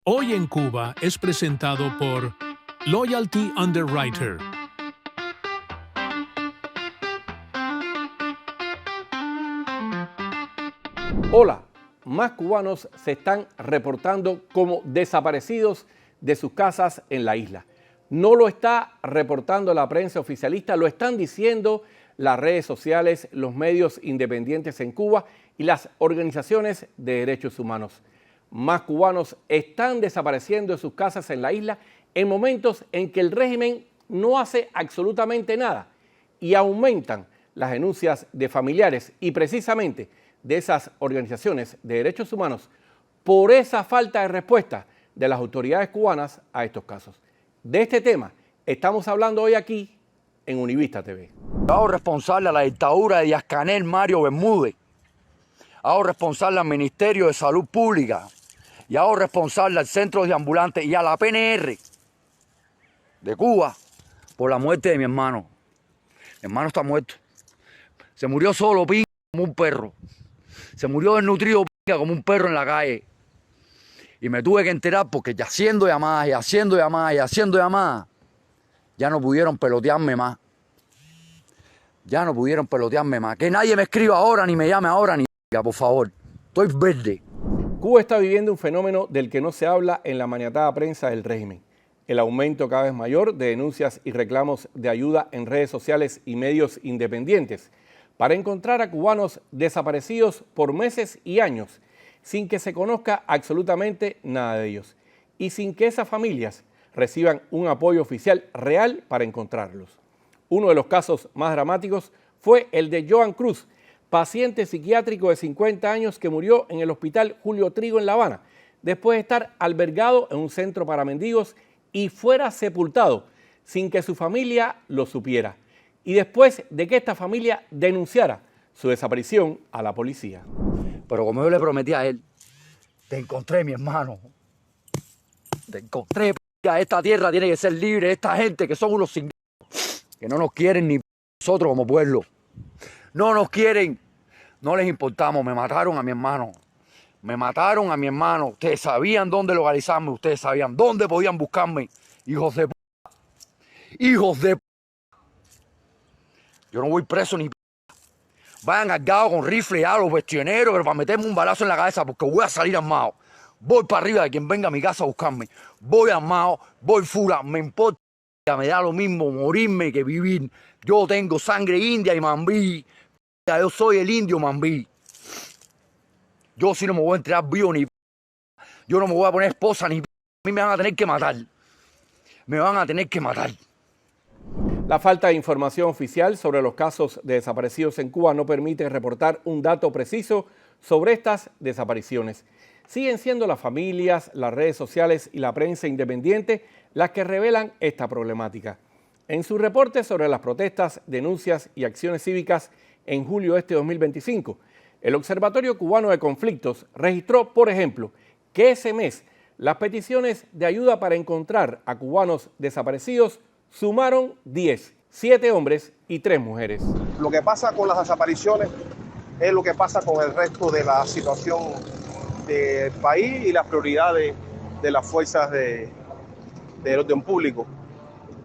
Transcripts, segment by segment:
Hoy en Cuba es presentado por Loyalty Underwriter. Hola, más cubanos se están reportando como desaparecidos de sus casas en la isla. No lo está reportando la prensa oficialista, lo están diciendo las redes sociales, los medios independientes en Cuba y las organizaciones de derechos humanos. Más cubanos están desapareciendo de sus casas en la isla en momentos en que el régimen no hace absolutamente nada y aumentan las denuncias de familiares y precisamente de esas organizaciones de derechos humanos por esa falta de respuesta de las autoridades cubanas a estos casos. De este tema estamos hablando hoy aquí en Univista TV. Hago responsable a la dictadura de Díaz-Canel Mario Bermúdez. Hago responsable al Ministerio de Salud Pública. Y hago responsable al Centro de Ambulantes y a la PNR de Cuba por la muerte de mi hermano. Mi hermano está muerto. Se murió solo, pinga, como un perro. Se murió desnutrido, pinga, como un perro en la calle. Y me tuve que enterar porque ya haciendo llamadas y haciendo llamadas y haciendo llamadas, ya no pudieron pelotearme más. Ya no pudieron pelotearme más. Que nadie me escriba ahora, ni me llame ahora, ni pinga, por favor. Estoy verde. Cuba está viviendo un fenómeno del que no se habla en la maniatada prensa del régimen. El aumento cada vez mayor de denuncias y reclamos de ayuda en redes sociales y medios independientes para encontrar a cubanos desaparecidos por meses y años sin que se conozca absolutamente nada de ellos y sin que esas familias reciban un apoyo oficial real para encontrarlos. Uno de los casos más dramáticos fue el de Joan Cruz, paciente psiquiátrico de 50 años que murió en el Hospital Julio Trigo en La Habana, después de estar albergado en un centro para mendigos y fuera sepultado sin que su familia lo supiera, y después de que esta familia denunciara su desaparición a la policía. Pero como yo le prometí a él, te encontré, mi hermano. Te encontré, p***. Esta tierra tiene que ser libre de esta gente que son unos sin... que no nos quieren ni nosotros como pueblo. No nos quieren, no les importamos, me mataron a mi hermano. Me mataron a mi hermano. Ustedes sabían dónde localizarme, ustedes sabían dónde podían buscarme. Hijos de p***. Hijos de p***. Yo no voy preso ni p***. Vayan cargados con rifle a los vestioneros, pero para meterme un balazo en la cabeza porque voy a salir armado. Voy para arriba de quien venga a mi casa a buscarme. Voy armado, voy fula, me importa, me da lo mismo morirme que vivir. Yo tengo sangre india y mambí. Yo soy el indio mambí. Yo sí no me voy a entregar vivo ni p***. Yo no me voy a poner esposa ni p***. A mí me van a tener que matar. Me van a tener que matar. La falta de información oficial sobre los casos de desaparecidos en Cuba no permite reportar un dato preciso sobre estas desapariciones. Siguen siendo las familias, las redes sociales y la prensa independiente las que revelan esta problemática. En su reporte sobre las protestas, denuncias y acciones cívicas en julio de este 2025, el Observatorio Cubano de Conflictos registró, por ejemplo, que ese mes las peticiones de ayuda para encontrar a cubanos desaparecidos sumaron 10, 7 hombres y 3 mujeres. Lo que pasa con las desapariciones es lo que pasa con el resto de la situación del país y las prioridades de las fuerzas de orden público.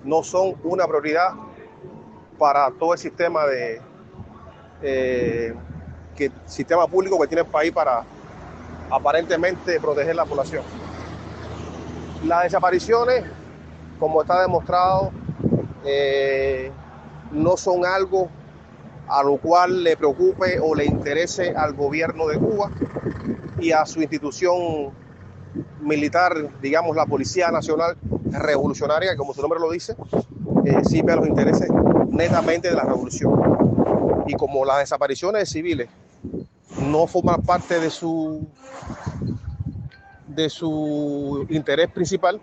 No son una prioridad para todo el sistema sistema público que tiene el país para aparentemente proteger la población. Las desapariciones, como está demostrado, no son algo a lo cual le preocupe o le interese al gobierno de Cuba y a su institución militar, digamos la Policía Nacional Revolucionaria, como su nombre lo dice, sirve a los intereses netamente de la revolución. Y como las desapariciones de civiles no forman parte de su interés principal,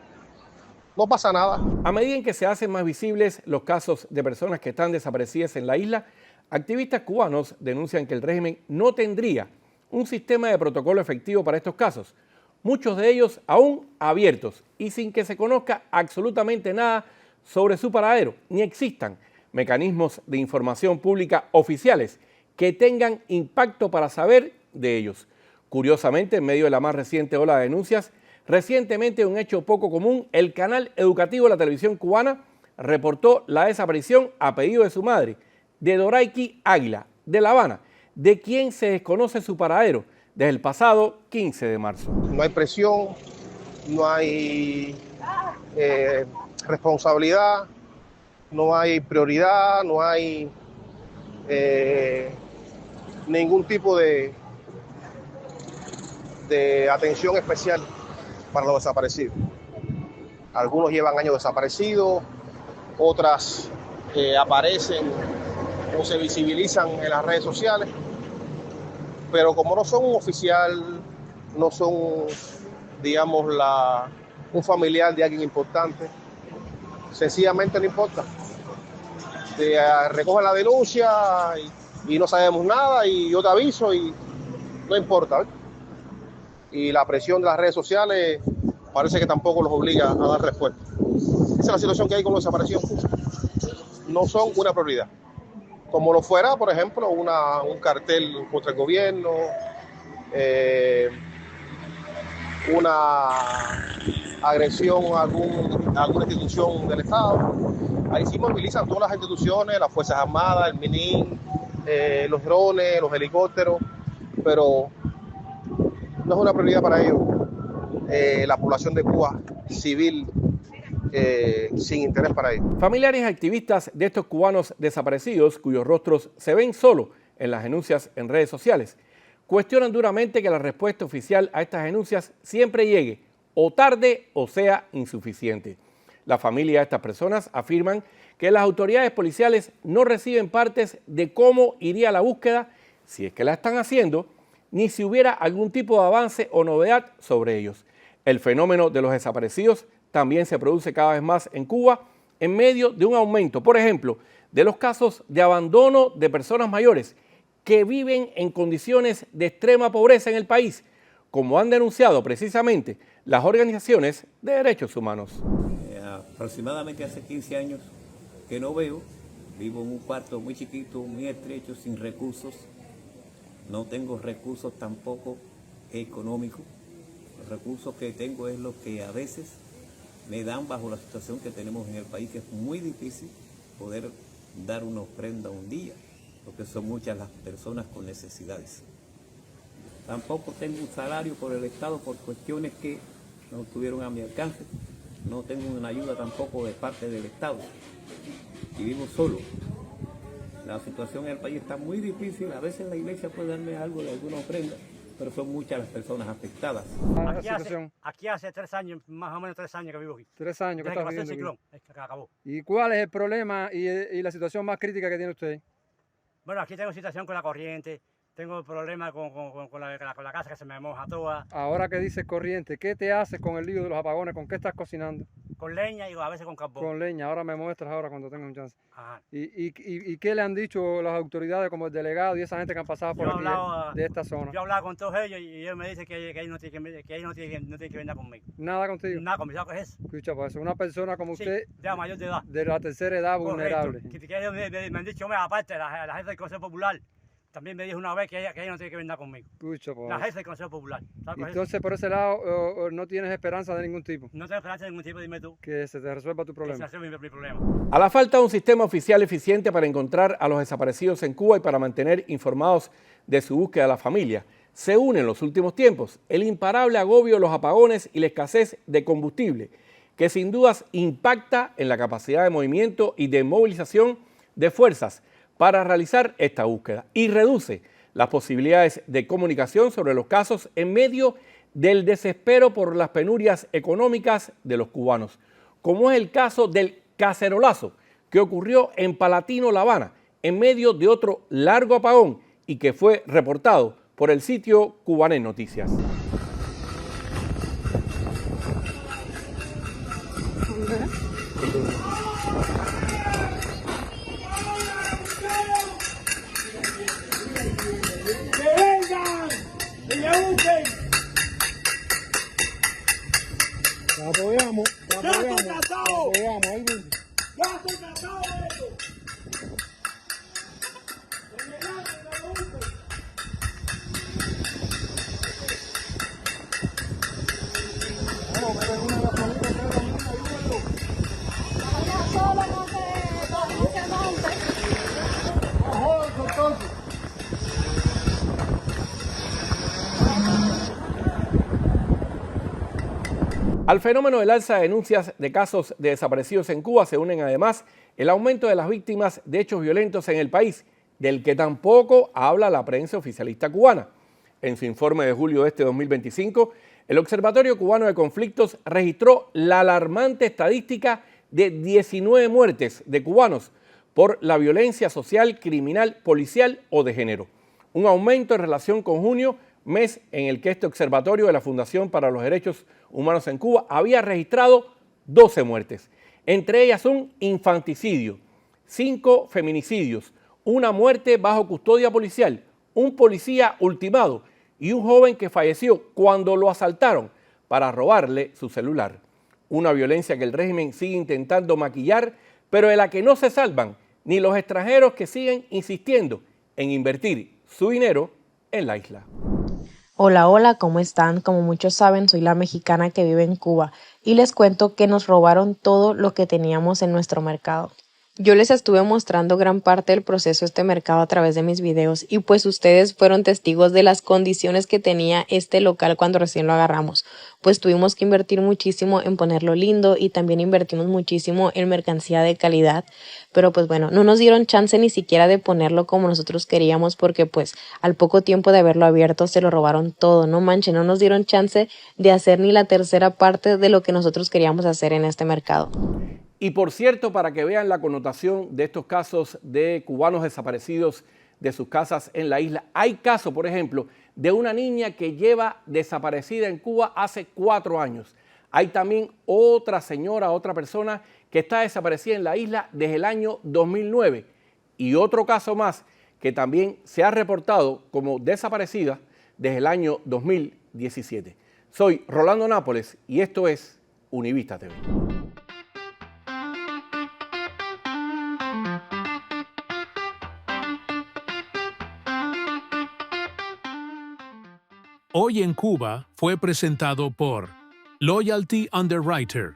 no pasa nada. A medida en que se hacen más visibles los casos de personas que están desaparecidas en la isla, activistas cubanos denuncian que el régimen no tendría un sistema de protocolo efectivo para estos casos, muchos de ellos aún abiertos y sin que se conozca absolutamente nada sobre su paradero, ni existan mecanismos de información pública oficiales que tengan impacto para saber de ellos. Curiosamente, en medio de la más reciente ola de denuncias, Recientemente, un hecho poco común, el canal educativo de la televisión cubana reportó la desaparición a pedido de su madre, de Doraiki Águila, de La Habana, de quien se desconoce su paradero desde el pasado 15 de marzo. No hay presión, no hay responsabilidad, no hay prioridad, no hay ningún tipo de atención especial para los desaparecidos. Algunos llevan años desaparecidos, otras aparecen o se visibilizan en las redes sociales, pero como no son un oficial, no son, digamos, un familiar de alguien importante, sencillamente no importa. Recogen la denuncia y no sabemos nada y yo te aviso y no importa, ¿eh? Y la presión de las redes sociales parece que tampoco los obliga a dar respuesta. Esa es la situación que hay con los desaparecidos. No son una prioridad. Como lo fuera, por ejemplo, un cartel contra el gobierno, una agresión a alguna institución del Estado. Ahí sí movilizan todas las instituciones, las Fuerzas Armadas, el MININ, los drones, los helicópteros, pero no es una prioridad para ellos. La población de Cuba civil sin interés para ellos. Familiares y activistas de estos cubanos desaparecidos, cuyos rostros se ven solo en las denuncias en redes sociales, cuestionan duramente que la respuesta oficial a estas denuncias siempre llegue o tarde o sea insuficiente. La familia de estas personas afirman que las autoridades policiales no reciben partes de cómo iría la búsqueda, si es que la están haciendo, ni si hubiera algún tipo de avance o novedad sobre ellos. El fenómeno de los desaparecidos también se produce cada vez más en Cuba en medio de un aumento, por ejemplo, de los casos de abandono de personas mayores que viven en condiciones de extrema pobreza en el país, como han denunciado precisamente las organizaciones de derechos humanos. Aproximadamente hace 15 años que no veo, vivo en un cuarto muy chiquito, muy estrecho, sin recursos, no tengo recursos tampoco económicos, los recursos que tengo es lo que a veces me dan bajo la situación que tenemos en el país, que es muy difícil poder dar una ofrenda un día, porque son muchas las personas con necesidades. Tampoco tengo un salario por el Estado por cuestiones que no estuvieron a mi alcance. No tengo una ayuda tampoco de parte del Estado y vivo solo. La situación en el país está muy difícil. A veces la iglesia puede darme algo de alguna ofrenda, pero son muchas las personas afectadas. Aquí hace 3 años, más o menos 3 años que vivo aquí. 3 años que Desde estás que pasó el viviendo ciclón, que acabó. aquí. ¿Y cuál es el problema y la situación más crítica que tiene usted? Bueno, aquí tengo situación con la corriente, tengo problemas con la casa que se me moja toda. Ahora que dices corriente, ¿qué te haces con el lío de los apagones? ¿Con qué estás cocinando? Con leña y a veces con carbón. Con leña, ahora me muestras ahora cuando tengas un chance. Ajá. ¿Y qué le han dicho las autoridades como el delegado y esa gente que han pasado por aquí de esta zona? Yo he hablado con todos ellos y ellos me dicen que ellos no tienen que venir conmigo. ¿Nada contigo? Nada conmigo, ¿sabes qué es eso? Escucha, pues una persona como usted, ya mayor de edad. de la tercera edad, vulnerable. Que ellos me han dicho, aparte, la jefa del Consejo Popular también me dijo una vez que ella no tiene que venir conmigo. Escucha, pues. La jefa del Consejo Popular. Entonces, por ese lado, no tienes esperanza de ningún tipo. No tengo esperanza de ningún tipo, dime tú. Que se te resuelva tu problema. Que se resuelva mi problema. A la falta de un sistema oficial eficiente para encontrar a los desaparecidos en Cuba y para mantener informados de su búsqueda a la familia, se une en los últimos tiempos el imparable agobio de los apagones y la escasez de combustible, que sin dudas impacta en la capacidad de movimiento y de movilización de fuerzas para realizar esta búsqueda y reduce las posibilidades de comunicación sobre los casos en medio del desespero por las penurias económicas de los cubanos, como es el caso del cacerolazo que ocurrió en Palatino, La Habana, en medio de otro largo apagón y que fue reportado por el sitio Cubanet Noticias. La apoyamos, ahí viene. Al fenómeno del alza de denuncias de casos de desaparecidos en Cuba se unen además el aumento de las víctimas de hechos violentos en el país, del que tampoco habla la prensa oficialista cubana. En su informe de julio de este 2025, el Observatorio Cubano de Conflictos registró la alarmante estadística de 19 muertes de cubanos por la violencia social, criminal, policial o de género. Un aumento en relación con junio, mes en el que este observatorio de la Fundación para los Derechos Humanos en Cuba había registrado 12 muertes, entre ellas un infanticidio, 5 feminicidios, una muerte bajo custodia policial, un policía ultimado y un joven que falleció cuando lo asaltaron para robarle su celular. Una violencia que el régimen sigue intentando maquillar, pero de la que no se salvan ni los extranjeros que siguen insistiendo en invertir su dinero en la isla. Hola, hola, ¿cómo están? Como muchos saben, soy la mexicana que vive en Cuba y les cuento que nos robaron todo lo que teníamos en nuestro mercado. Yo les estuve mostrando gran parte del proceso de este mercado a través de mis videos y pues ustedes fueron testigos de las condiciones que tenía este local cuando recién lo agarramos. Pues tuvimos que invertir muchísimo en ponerlo lindo y también invertimos muchísimo en mercancía de calidad. Pero pues bueno, no nos dieron chance ni siquiera de ponerlo como nosotros queríamos porque pues al poco tiempo de haberlo abierto se lo robaron todo. No manchen, no nos dieron chance de hacer ni la tercera parte de lo que nosotros queríamos hacer en este mercado. Y por cierto, para que vean la connotación de estos casos de cubanos desaparecidos de sus casas en la isla, hay caso, por ejemplo, de una niña que lleva desaparecida en Cuba hace 4 años. Hay también otra señora, otra persona que está desaparecida en la isla desde el año 2009. Y otro caso más que también se ha reportado como desaparecida desde el año 2017. Soy Rolando Nápoles y esto es Univista TV. Hoy en Cuba fue presentado por Loyalty Underwriter.